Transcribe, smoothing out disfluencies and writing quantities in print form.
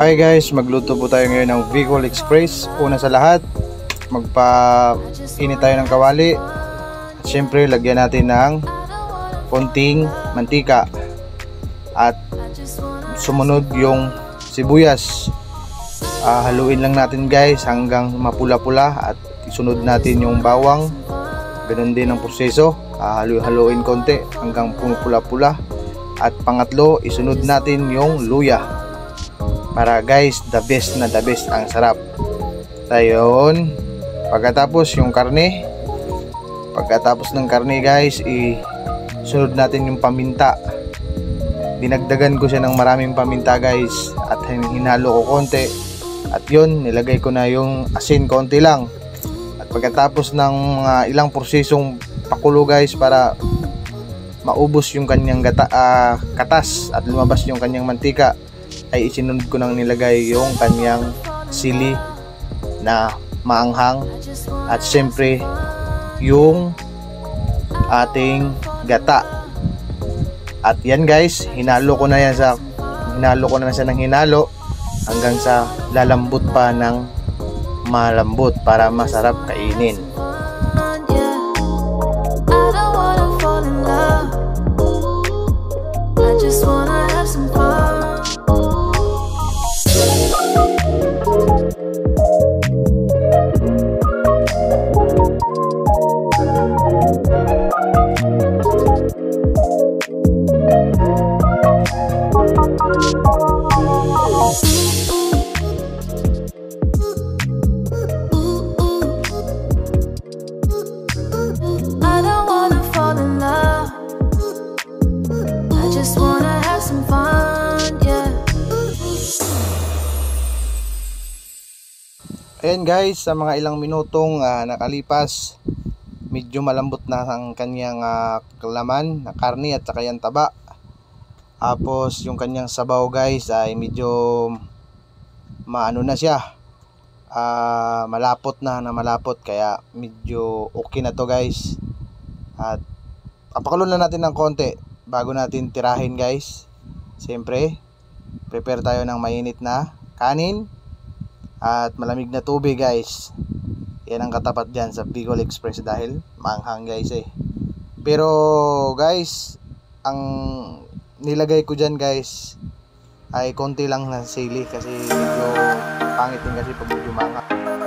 Okay guys, magluto po tayo ngayon ng Bicol Express. Una sa lahat, magpa-init tayo ng kawali. At syempre, lagyan natin ng konting mantika. At sumunod yung sibuyas. Haluin lang natin guys hanggang mapula-pula. At isunod natin yung bawang. Ganun din ang proseso. Haluin konti hanggang pumupula-pula. At pangatlo, isunod natin yung luya. Para guys, the best ang sarap. Tayon. Pagkatapos yung karne. Pagkatapos ng karne guys, isunod natin yung paminta. Dinagdagan ko siya ng maraming paminta guys. At hinalo ko konti. At yun, nilagay ko na yung asin konti lang. At pagkatapos ng ilang prosesong pakulo guys, para maubos yung kanyang katas at lumabas yung kanyang mantika, ay isinunod ko nang nilagay yung kanyang sili na maanghang at syempre yung ating gata. At yan guys, hinalo ko na siya ng hinalo hanggang sa lalambot pa ng malambot para masarap kainin. Ayan guys, sa mga ilang minutong nakalipas, medyo malambot na ang kanyang laman na karne at saka yung taba. Tapos yung kanyang sabaw guys ay medyo maano na siya, malapot na malapot, kaya medyo okay na to guys. At papakulo na natin ng konti bago natin tirahin guys. Siyempre, prepare tayo ng mainit na kanin at malamig na tubig guys. Yan ang katapat dyan sa Bicol Express dahil maanghang guys Pero guys, ang nilagay ko dyan guys ay konti lang na sili kasi medyo pangit din kasi pag medyo maanghang.